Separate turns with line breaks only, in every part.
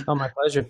Oh, my pleasure.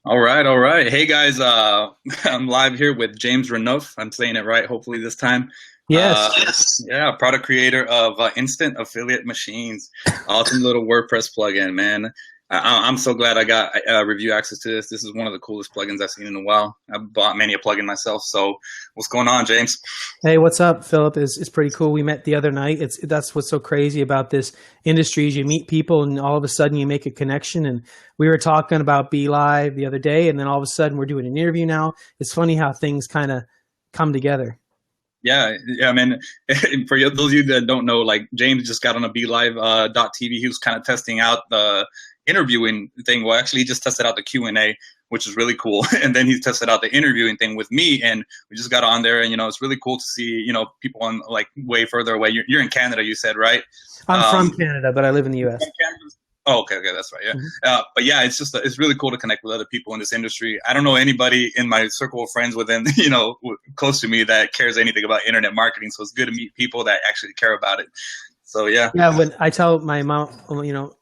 All right, all right. Hey guys, I'm live here with James Renouf. I'm saying it right, hopefully this time. Uh,
Yes.
yeah, product creator of Instant Affiliate Machines. Awesome little WordPress plugin, man. I'm so glad I got review access to this. This is one of the coolest plugins I've seen in a while. I've bought many a plugin myself. So, what's going on, James?
Hey, what's up, Philip? It's pretty cool. We met the other night. That's what's so crazy about this industry is you meet people and all of a sudden you make a connection. And we were talking about Be Live the other day, and then all of a sudden we're doing an interview now. It's funny how things kind of come together.
Yeah. I mean, for those of you that don't know, like James just got on a BeLive .tv. He was kind of testing out the interviewing thing. Well, actually, he just tested out the Q&A, which is really cool. And then he tested out the interviewing thing with me, and we just got on there. And it's really cool to see people on like way further away. You're in Canada, you said, right?
I'm from Canada, but I live in the U.S.
Oh, okay, that's right. Yeah,
Mhm.
but yeah, it's really cool to connect with other people in this industry. I don't know anybody in my circle of friends within close to me that cares anything about internet marketing. So it's good to meet people that actually care about it. So yeah,
Yeah, when I tell my mom,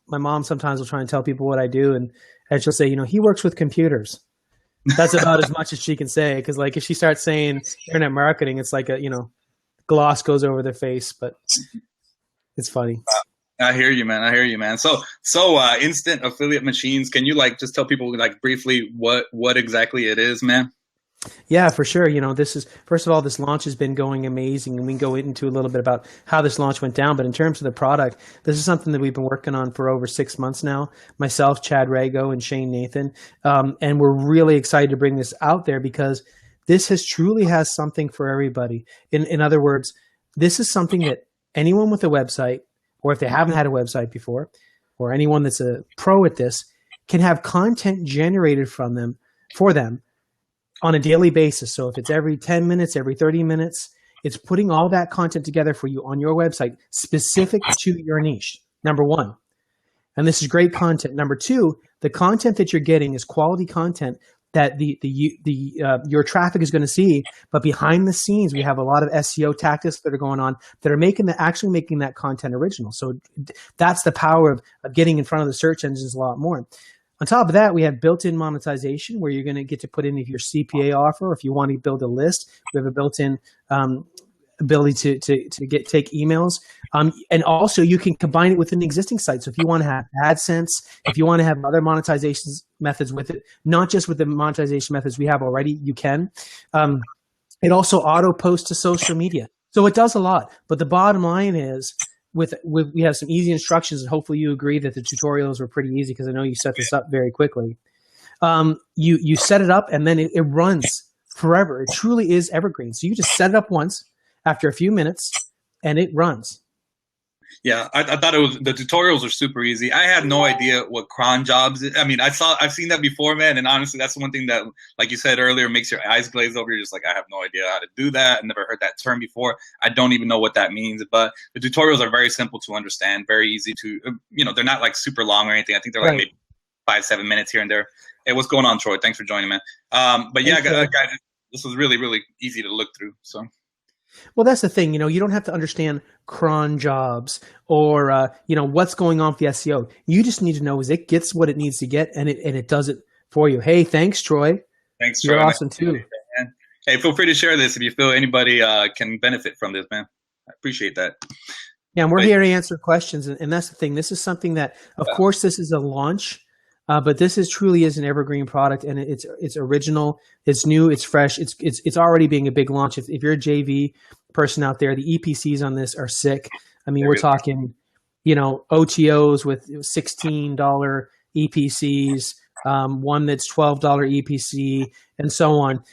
my mom sometimes will try and tell people what I do, and she'll say, he works with computers. That's about as much as she can say because, like, if she starts saying internet marketing, it's like gloss goes over their face. But it's funny.
I hear you, man. I hear you, man. So instant affiliate machines. Can you like just tell people like briefly what exactly it is, man?
Yeah, for sure. This is first of all, this launch has been going amazing, and we can go into a little bit about how this launch went down. But in terms of the product, this is something that we've been working on for over 6 months now. Myself, Chad Rago, and Shane Nathan, and we're really excited to bring this out there because this has truly has something for everybody. In other words, this is something that anyone with a website, or if they haven't had a website before, or anyone that's a pro at this, can have content generated from them for them on a daily basis. So if it's every 10 minutes, every 30 minutes, it's putting all that content together for you on your website specific to your niche. Number one. And this is great content. Number two, the content that you're getting is quality content that your traffic is going to see, but behind the scenes, we have a lot of SEO tactics that are going on that are actually making that content original. So that's the power of getting in front of the search engines a lot more. On top of that, we have built-in monetization where you're going to get to put in your CPA offer. If you want to build a list, we have a built-in ability to take emails. And also you can combine it with an existing site. So if you want to have AdSense, if you want to have other monetization methods with it, not just with the monetization methods we have already, you can. It also auto posts to social media. So it does a lot. But the bottom line is we have some easy instructions, and hopefully you agree that the tutorials were pretty easy because I know you set this up very quickly. You set it up and then it runs forever. It truly is evergreen. So you just set it up once after a few minutes and it runs.
Yeah, I thought the tutorials are super easy. I had no idea what cron jobs is. I mean, I've seen that before, man. And honestly, that's one thing that, like you said earlier, makes your eyes glaze over. You're just like, I have no idea how to do that. I've never heard that term before. I don't even know what that means. But the tutorials are very simple to understand, very easy to, they're not like super long or anything. I think they're like maybe 5-7 minutes here and there. Hey, what's going on, Troy? Thanks for joining, man. But yeah, guys, this was really, really easy to look through. So.
Well, that's the thing. You don't have to understand cron jobs or what's going on with the SEO. You just need to know is it gets what it needs to get, and it does it for you. Hey, thanks, Troy.
Thanks, Troy.
You're awesome too.
Hey, feel free to share this if you feel anybody can benefit from this, man. I appreciate that.
Yeah, and we're here to answer questions, and that's the thing. This is something that, of course, this is a launch. But this truly is an evergreen product, and it's original, it's new, it's fresh, it's already being a big launch. If you're a JV person out there, the EPCs on this are sick. I mean, we're talking, OTOs with $16 EPCs, one that's $12 EPC, and so on.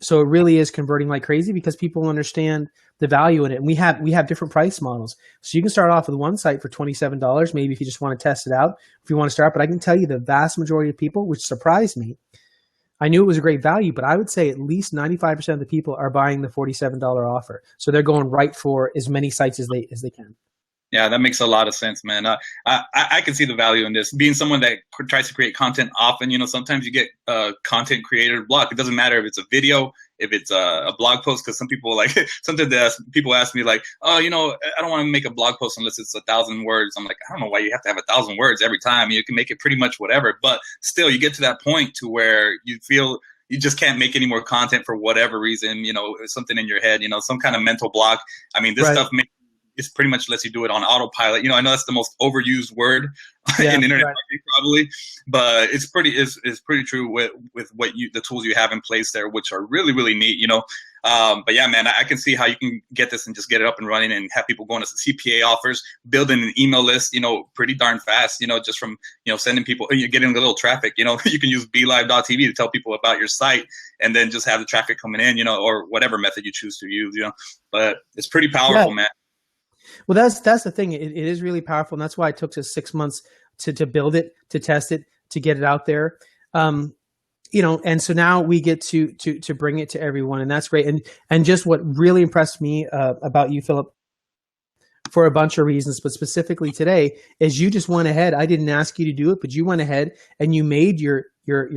So it really is converting like crazy because people understand the value in it. And we have different price models. So you can start off with one site for $27, maybe if you just want to test it out, if you want to start. But I can tell you the vast majority of people, which surprised me, I knew it was a great value, but I would say at least 95% of the people are buying the $47 offer. So they're going right for as many sites as they can.
Yeah, that makes a lot of sense, man. I can see the value in this. Being someone that tries to create content often, sometimes you get content creator block. It doesn't matter if it's a video, if it's a blog post, because some people like sometimes people ask me like, oh, I don't want to make a blog post unless it's 1,000 words. I'm like, I don't know why you have to have 1,000 words every time. You can make it pretty much whatever, but still, you get to that point to where you feel you just can't make any more content for whatever reason. Something in your head, some kind of mental block. I mean, this
Right.
stuff makes. It pretty much lets you do it on autopilot. I know that's the most overused word in internet marketing probably, but it's pretty true with what the tools you have in place there, which are really, really neat, but yeah, man, I can see how you can get this and just get it up and running and have people going to CPA offers, building an email list, pretty darn fast, just from, sending people, getting a little traffic, you can use BeLive.tv to tell people about your site and then just have the traffic coming in, or whatever method you choose to use, but it's pretty powerful, man.
Well, that's the thing. It is really powerful, and that's why it took us 6 months to build it, to test it, to get it out there. And so now we get to bring it to everyone, and that's great. And just what really impressed me about you, Philip, for a bunch of reasons, but specifically today, is you just went ahead. I didn't ask you to do it, but you went ahead and you made your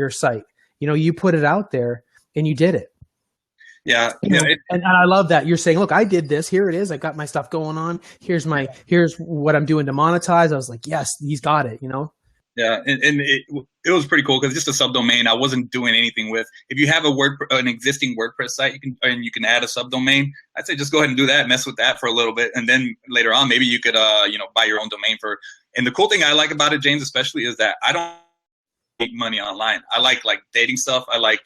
site. You put it out there and you did it.
Yeah.
And I love that you're saying, look, I did this. Here it is. I got my stuff going on. Here's what I'm doing to monetize. I was like, yes, he's got it,
Yeah, and it was pretty cool because just a subdomain I wasn't doing anything with. If you have an existing WordPress site, you can add a subdomain. I'd say just go ahead and do that, mess with that for a little bit, and then later on maybe you could buy your own domain for. And the cool thing I like about it, James, especially, is that I don't make money online. I like dating stuff. I like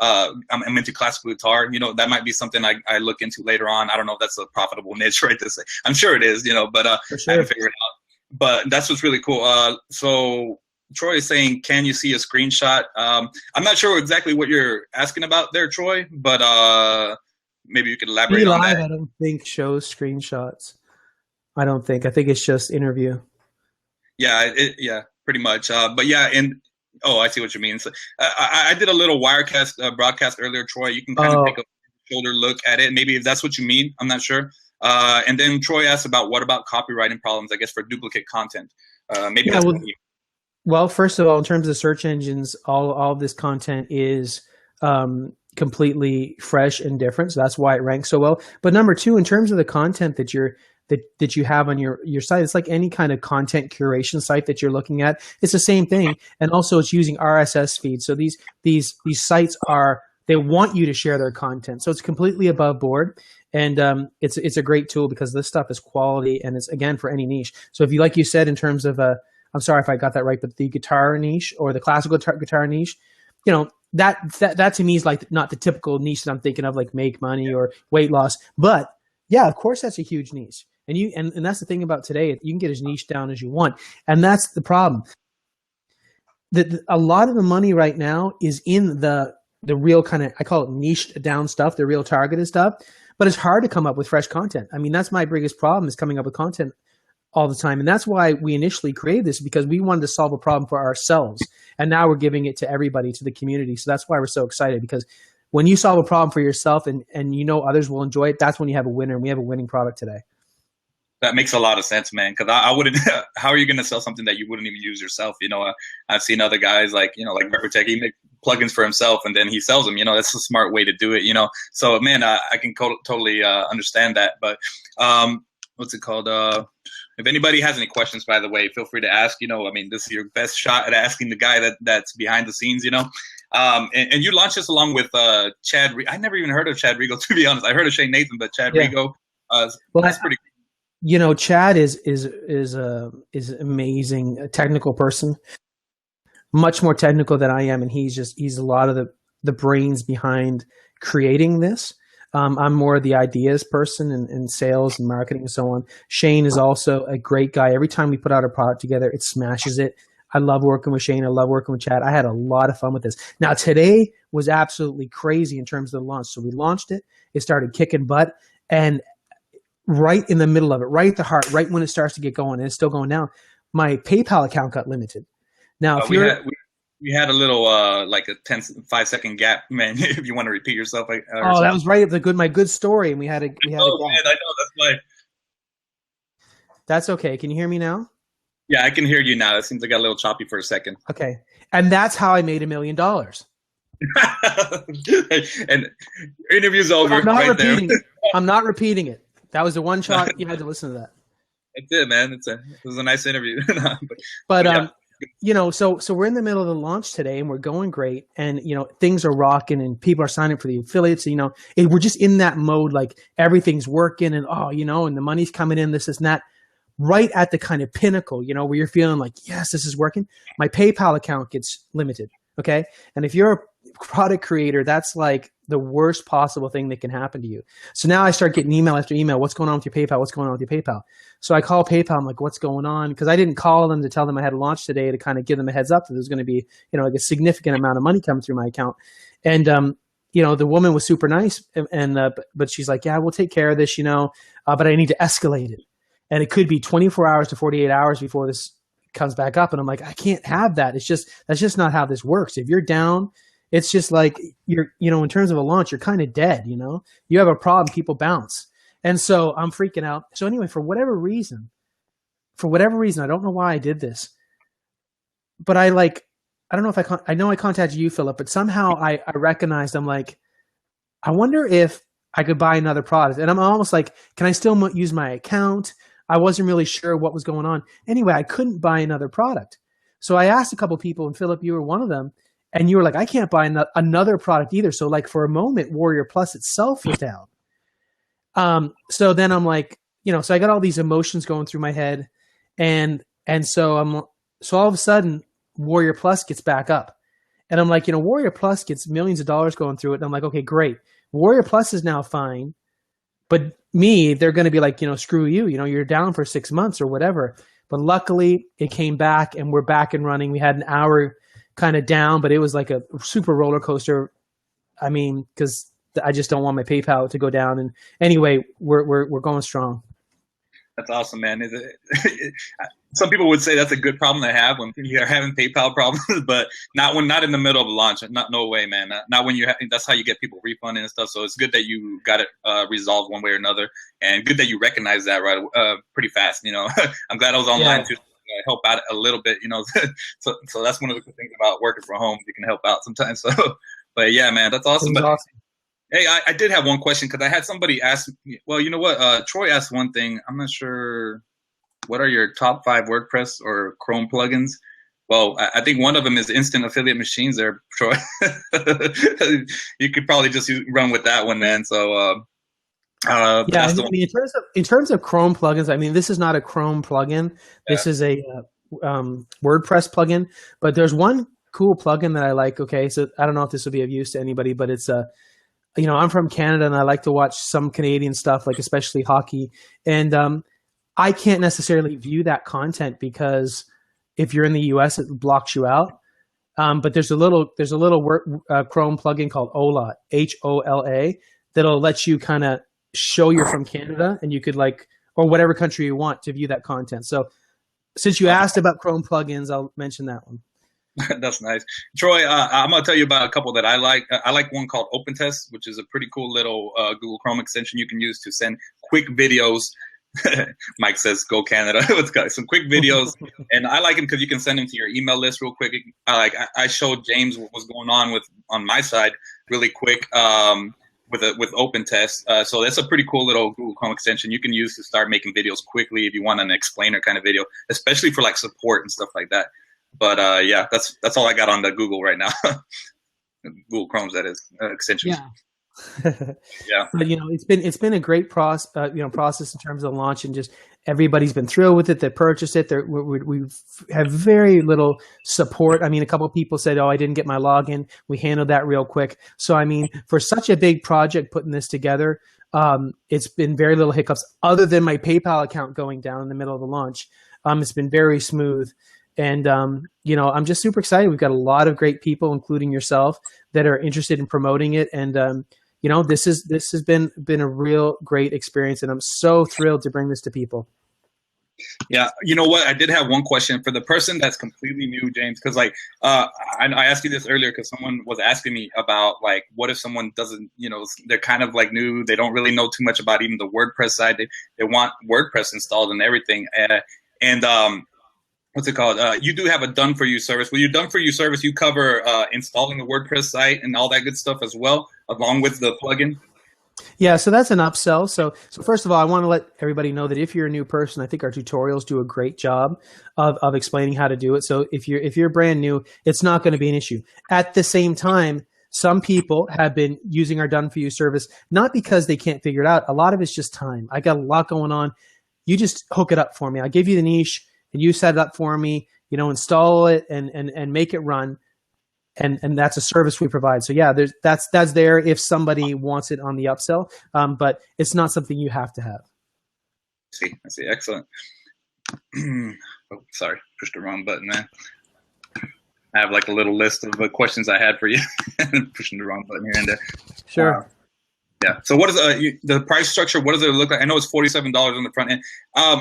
I'm into classical guitar. That might be something I look into later on. I don't know if that's a profitable niche, right? To say, I'm sure it is. But
For sure.
I haven't figured it out. But that's what's really cool. So Troy is saying, can you see a screenshot? I'm not sure exactly what you're asking about there, Troy, but maybe you could elaborate on that.
I don't think shows screenshots. I don't think. I think it's just interview.
Yeah, pretty much. But yeah, oh, I see what you mean. So, I did a little Wirecast broadcast earlier, Troy. You can kind of take a shoulder look at it. Maybe if that's what you mean, I'm not sure. And then Troy asked what about copywriting problems, I guess, for duplicate content? Maybe that's what you mean.
Well, first of all, in terms of search engines, all of this content is completely fresh and different. So that's why it ranks so well. But number two, in terms of the content that you have on your site, it's like any kind of content curation site that you're looking at. It's the same thing. And also it's using RSS feeds. So these sites they want you to share their content. So it's completely above board. And it's a great tool because this stuff is quality and it's, again, for any niche. So if you, like you said, in terms of I'm sorry if I got that right, but the guitar niche or the classical guitar niche, that to me is like not the typical niche that I'm thinking of, like make money or weight loss. But yeah, of course, that's a huge niche. And that's the thing about today. You can get as niche down as you want. And that's the problem. A lot of the money right now is in the real kind of, I call it niche down stuff, the real targeted stuff. But it's hard to come up with fresh content. I mean, that's my biggest problem, is coming up with content all the time. And that's why we initially created this, because we wanted to solve a problem for ourselves. And now we're giving it to everybody, to the community. So that's why we're so excited, because when you solve a problem for yourself and others will enjoy it, that's when you have a winner. And we have a winning product today.
That makes a lot of sense, man. Because I wouldn't. How are you going to sell something that you wouldn't even use yourself? I've seen other guys like Repertech, he makes plugins for himself and then he sells them. That's a smart way to do it. So man, I can totally understand that. But what's it called? If anybody has any questions, by the way, feel free to ask. This is your best shot at asking the guy that's behind the scenes. And you launched this along with Chad. I never even heard of Chad Rigo, to be honest. I heard of Shane Nathan, but Chad Rigo. Well, that's pretty cool.
Chad is amazing, a technical person, much more technical than I am, and he's a lot of the brains behind creating this. I'm more the ideas person and sales and marketing and so on. Shane is also a great guy. Every time we put out a product together, it smashes it. I love working with Shane. I love working with Chad. I had a lot of fun with this. Now, today was absolutely crazy in terms of the launch. So we launched it. It started kicking butt, and right in the middle of it, right at the heart, right when it starts to get going, and it's still going down, my PayPal account got limited. Now, if
we had a little like a 5-second gap, man. If you want to repeat yourself.
That was right at my good story, and we had a
man, I know, that's why.
That's okay. Can you hear me now?
Yeah, I can hear you now. It seems like I got a little choppy for a second.
Okay. And that's how I made $1 million.
And interview's
So
over
I'm not
right there.
repeating it. I'm not repeating it. That was the one shot. You had to listen to that.
That's it, man. It was a nice interview.
But
Yeah.
so we're in the middle of the launch today, and we're going great, and things are rocking, and people are signing up for the affiliates. We're just in that mode, like everything's working, and and the money's coming in, this and that. Right at the kind of pinnacle, where you're feeling like, yes, this is working. My PayPal account gets limited. Okay. And if you're a product creator, that's like the worst possible thing that can happen to you. So now I start getting email after email. What's going on with your PayPal? What's going on with your PayPal? So I call PayPal. I'm like, what's going on? Because I didn't call them to tell them I had a launch today, to kind of give them a heads up that there's going to be, like a significant amount of money coming through my account. And, the woman was super nice, but she's like, yeah, we'll take care of this, but I need to escalate it. And it could be 24 hours to 48 hours before this comes back up. And I'm like, I can't have that. That's just not how this works. If you're down, it's just like you're, in terms of a launch, you're kind of dead, you have a problem, people bounce. And so I'm freaking out. So anyway, for whatever reason, I don't know why I did this, but I don't know if I know I contacted you, Philip, but somehow I recognized, I'm like, I wonder if I could buy another product. And I'm almost like, can I still use my account? I wasn't really sure what was going on. Anyway, I couldn't buy another product. So I asked a couple of people, and Philip, you were one of them. And you were like, I can't buy another product either. So like for a moment, Warrior Plus itself was down. So then I'm like, so I got all these emotions going through my head. And so all of a sudden, Warrior Plus gets back up. And I'm like, Warrior Plus gets millions of dollars going through it. And I'm like, okay, great. Warrior Plus is now fine. But they're going to be like, screw you, you're down for 6 months or whatever. But luckily it came back and we're back and running. We had an hour kind of down, but it was like a super roller coaster. I mean, because I just don't want my PayPal to go down. And anyway, we're going strong.
That's awesome, man. Some people would say that's a good problem to have when you're having PayPal problems, but not in the middle of a launch. No way, man. Not when that's how you get people refunded and stuff. So it's good that you got it resolved one way or another, and good that you recognize that pretty fast. I'm glad I was online to help out a little bit. So that's one of the good things about working from home. You can help out sometimes. So, but yeah, man, that's awesome.
Awesome.
Hey, I did have one question because I had somebody ask me, well, you know what? Troy asked one thing. I'm not sure. What are your top 5 WordPress or Chrome plugins? Well, I think one of them is Instant Affiliate Machines there, Troy. You could probably just run with that one, man. So,
yeah, in terms of Chrome plugins, I mean, this is not a Chrome plugin. This is a WordPress plugin. But there's one cool plugin that I like. Okay, so I don't know if this will be of use to anybody, but it's I'm from Canada and I like to watch some Canadian stuff, like especially hockey. And I can't necessarily view that content because if you're in the US, it blocks you out. But there's a little Chrome plugin called Hola, HOLA, that'll let you kind of show you're from Canada and you could or whatever country you want to view that content. So since you asked about Chrome plugins, I'll mention that one.
That's nice. Troy, I'm going to tell you about a couple that I like. I like one called OpenTest, which is a pretty cool little Google Chrome extension you can use to send quick videos. Mike says, go Canada. Let's go. Some quick videos. And I like them because you can send them to your email list real quick. I showed James what was going on my side really quick with OpenTest. So that's a pretty cool little Google Chrome extension you can use to start making videos quickly if you want an explainer kind of video, especially for support and stuff like that. But yeah, that's all I got on the Google right now. Google Chrome's, that is, extensions.
Yeah.
Yeah.
But it's been a great process in terms of launch, and just everybody's been thrilled with it. They purchased it. We have very little support. I mean, a couple of people said, "Oh, I didn't get my login." We handled that real quick. So I mean, for such a big project, putting this together, it's been very little hiccups other than my PayPal account going down in the middle of the launch. It's been very smooth. And, I'm just super excited. We've got a lot of great people, including yourself, that are interested in promoting it. And, this has been a real great experience. And I'm so thrilled to bring this to people.
Yeah, you know what? I did have one question for the person that's completely new, James, because like I asked you this earlier because someone was asking me about like what if someone doesn't, they're kind of like new, they don't really know too much about even the WordPress side. They want WordPress installed and everything, and what's it called? You do have a done for you service. With your done for you service, you cover installing the WordPress site and all that good stuff as well, along with the plugin.
Yeah, so that's an upsell. So first of all, I want to let everybody know that if you're a new person, I think our tutorials do a great job of explaining how to do it. So if you're brand new, it's not going to be an issue. At the same time, some people have been using our done for you service, not because they can't figure it out. A lot of it's just time. I got a lot going on. You just hook it up for me. I give you the niche and you set it up for me, install it and make it run. And that's a service we provide. So yeah, that's there if somebody wants it on the upsell, but it's not something you have to have.
I see. Excellent. Oh, sorry, pushed the wrong button, man. I have like a little list of questions I had for you. Pushing the wrong button here and there.
Sure.
Yeah. So what is the price structure? What does it look like? I know it's $47 on the front end.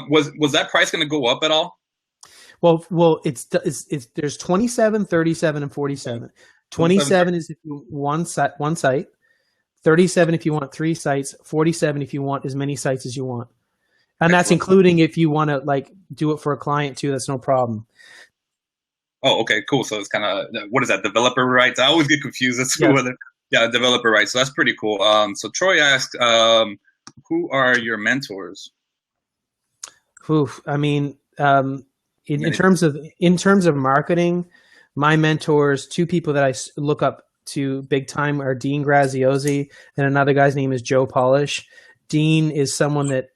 Was that price going to go up at all?
Well, it's there's 27, 37, and 47. 27 is if you want one site, 37 if you want 3 sites, 47 if you want as many sites as you want. And that's including if you want to like do it for a client too, that's no problem.
Oh, okay, cool. So it's kind of, what is that, developer rights? I always get confused as to whether, developer rights. So that's pretty cool. So Troy asked, who are your mentors?
Oof, I mean, in terms of marketing, my mentors, 2 people that I look up to big time are Dean Graziosi and another guy's name is Joe Polish. Dean is someone that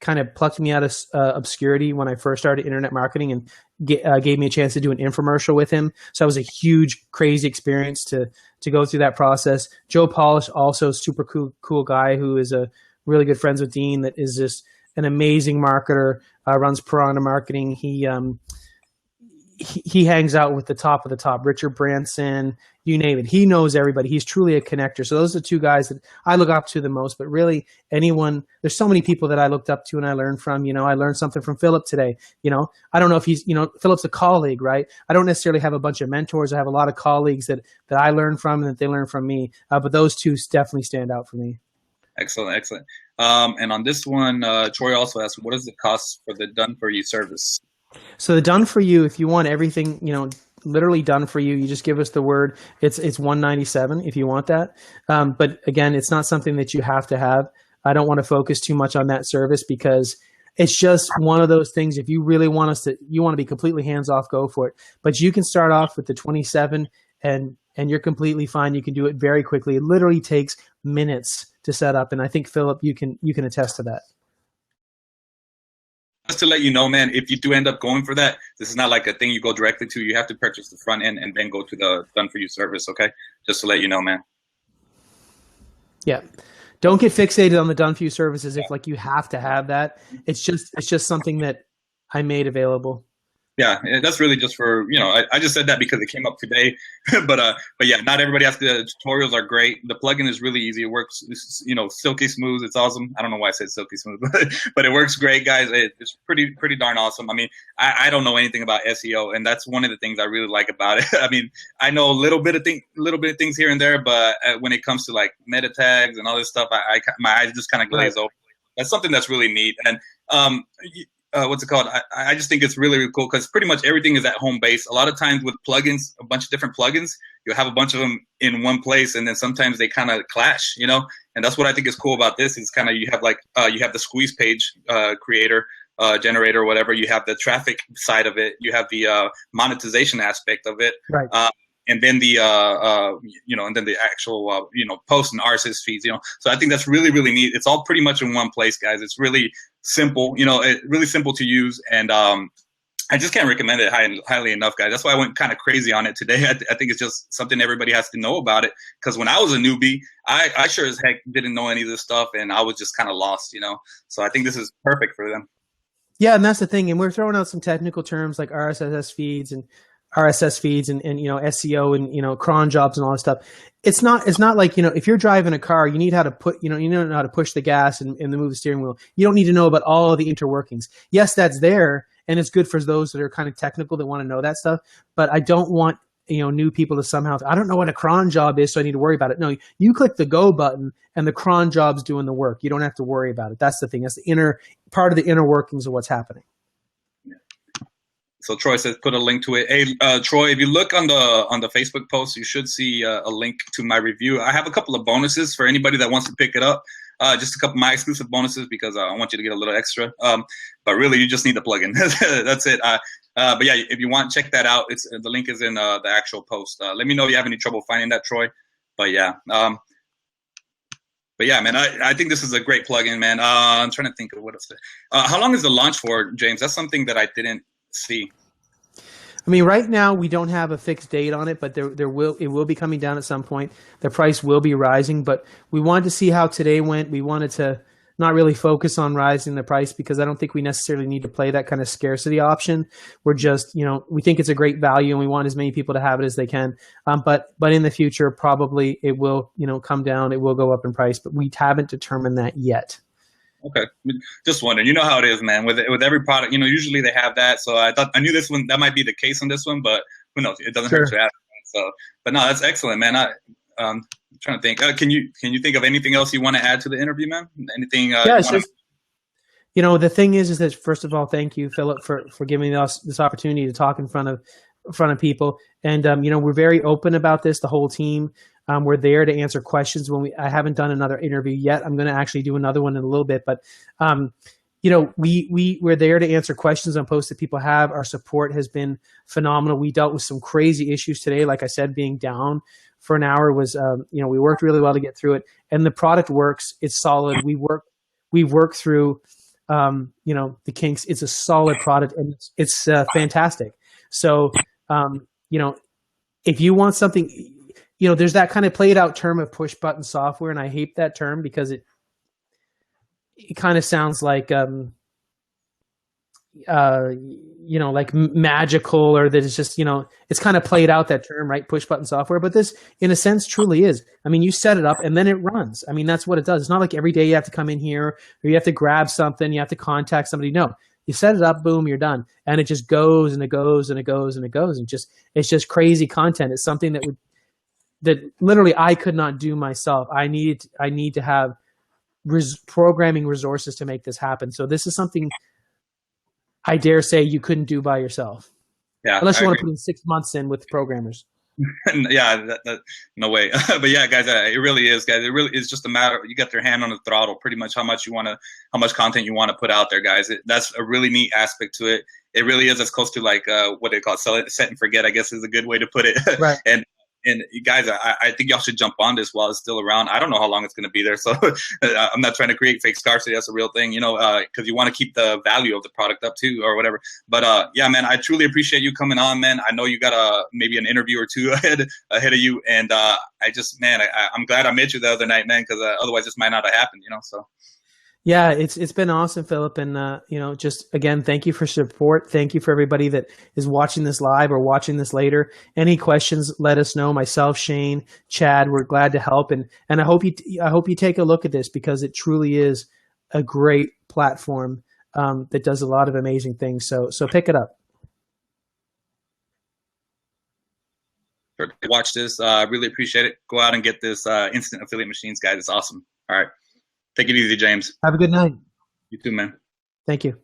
kind of plucked me out of obscurity when I first started internet marketing and gave me a chance to do an infomercial with him. So that was a huge, crazy experience to go through that process. Joe Polish, also super cool guy who is a really good friends with Dean, that is just an amazing marketer, runs Piranha Marketing. He hangs out with the top of the top, Richard Branson, you name it. He knows everybody. He's truly a connector. So those are 2 guys that I look up to the most, but really anyone, there's so many people that I looked up to and I learned from. I learned something from Philip today. I don't know if he's, Philip's a colleague, right? I don't necessarily have a bunch of mentors. I have a lot of colleagues that I learn from and that they learn from me. But those 2 definitely stand out for me.
Excellent. And on this one, Troy also asked, what is the cost for the done for you service?
So the done for you, if you want everything, literally done for you, you just give us the word. It's $197 if you want that. But again, it's not something that you have to have. I don't want to focus too much on that service because it's just one of those things. If you really want you want to be completely hands off, go for it. But you can start off with the 27 and you're completely fine. You can do it very quickly. It literally takes minutes to set up. And I think Philip, you can attest to that.
Just to let you know, man, if you do end up going for that, this is not like a thing you go directly to. You have to purchase the front end and then go to the done for you service. Okay. Just to let you know, man.
Yeah. Don't get fixated on the done for you services if like you have to have that. It's just something that I made available.
Yeah, that's really just for, I just said that because it came up today, but yeah, not everybody has to. The tutorials are great. The plugin is really easy. It works, silky smooth. It's awesome. I don't know why I said silky smooth, but it works great, guys. It's pretty darn awesome. I mean, I don't know anything about SEO, and that's one of the things I really like about it. I mean, I know a little bit of things here and there, but when it comes to like meta tags and all this stuff, my eyes just kind of glaze over. That's something that's really neat. And what's it called? I just think it's really, really cool because pretty much everything is at home base. A lot of times with plugins, a bunch of different plugins, you'll have a bunch of them in one place, and then sometimes they kind of clash, And that's what I think is cool about this is kind of you have the squeeze page creator, generator, or whatever. You have the traffic side of it. You have the monetization aspect of it.
Right.
And then the and then the actual post and RSS feeds, So I think that's really, really neat. It's all pretty much in one place, guys. It's really simple, really simple to use, and I just can't recommend it highly enough, guys. That's why I went kind of crazy on it today. I think it's just something everybody has to know about it, because when I was a newbie, I sure as heck didn't know any of this stuff, and I was just kind of lost, So I think this is perfect for them.
Yeah, and that's the thing. And we're throwing out some technical terms like RSS feeds and RSS feeds and you know, SEO and, you know, cron jobs and all that stuff. It's not like, you know, if you're driving a car, you need how to put, you know how to push the gas and move the steering wheel. You don't need to know about all of the interworkings. Yes, that's there, and it's good for those that are kind of technical that want to know that stuff. But I don't want, you know, new people to somehow, I don't know what a cron job is, so I need to worry about it. No, you click the go button and the cron job's doing the work. You don't have to worry about it. That's the thing. That's the inner part of the inner workings of what's happening.
So Troy says put a link to it. Hey, Troy, if you look on the Facebook post, you should see a link to my review. I have a couple of bonuses for anybody that wants to pick it up. Just a couple of my exclusive bonuses because I want you to get a little extra. But really, you just need the plugin. That's it. But yeah, if you want, check that out. It's the link is in the actual post. Let me know if you have any trouble finding that, Troy. But yeah. But yeah, man, I think this is a great plugin, man. I'm trying to think of what else. How long is the launch for, James? That's something that I didn't see.
I mean, right now we don't have a fixed date on it, but it will be coming down at some point. The price will be rising, but we wanted to see how today went. We wanted to not really focus on rising the price because I don't think we necessarily need to play that kind of scarcity option. We're just, you know, we think it's a great value and we want as many people to have it as they can. But in the future, probably it will, you know, come down. It will go up in price, but we haven't determined that yet.
Okay, just wondering. You know how it is, man. With every product, you know, usually they have that. So I knew this one that might be the case on this one, but who knows? It doesn't hurt to ask. So, but no, that's excellent, man. I'm trying to think. Can you think of anything else you want to add to the interview, man? Anything?
Yeah, it's just, you know, the thing is that first of all, thank you, Philip, for giving us this opportunity to talk in front of people. And you know, we're very open about this. The whole team. We're there to answer questions I haven't done another interview yet. I'm going to actually do another one in a little bit, but you know, we're there to answer questions on posts that people have. Our support has been phenomenal. We dealt with some crazy issues today. Like I said, being down for an hour was, you know, we worked really well to get through it, and the product works. It's solid. We work through, you know, the kinks. It's a solid product and it's fantastic. So, you know, if you want something, you know, there's that kind of played out term of push button software, and I hate that term because it kind of sounds like, you know, like magical, or that it's just, you know, it's kind of played out, that term, right? Push button software. But this, in a sense, truly is. I mean, you set it up and then it runs. I mean, that's what it does. It's not like every day you have to come in here or you have to grab something, you have to contact somebody. No, you set it up, boom, you're done. And it just goes and it goes and it goes and it goes. And it's just crazy content. It's something that literally I could not do myself. I need to have programming resources to make this happen. So this is something I dare say you couldn't do by yourself.
Yeah,
unless you want to put in 6 months in with programmers.
Yeah, no way. But yeah, guys, it really is, guys. It really is just a matter. You got your hand on the throttle, pretty much how much content you want to put out there, guys. That's a really neat aspect to it. It really is as close to like what they call set and forget, I guess is a good way to put it. Right. And you guys, I think y'all should jump on this while it's still around. I don't know how long it's going to be there, so I'm not trying to create fake scarcity. That's a real thing, you know, because you want to keep the value of the product up too, or whatever. But yeah, man, I truly appreciate you coming on, man. I know you got maybe an interview or two ahead of you, and I'm glad I met you the other night, man, because otherwise this might not have happened, you know. So.
Yeah, it's been awesome, Philip, and you know, just again, thank you for support. Thank you for everybody that is watching this live or watching this later. Any questions, let us know. Myself, Shane, Chad, we're glad to help, and I hope you take a look at this, because it truly is a great platform that does a lot of amazing things. So pick it up.
Watch this. I really appreciate it. Go out and get this Instant Affiliate Machines, guys. It's awesome. All right. Take it easy, James.
Have a good night.
You too, man.
Thank you.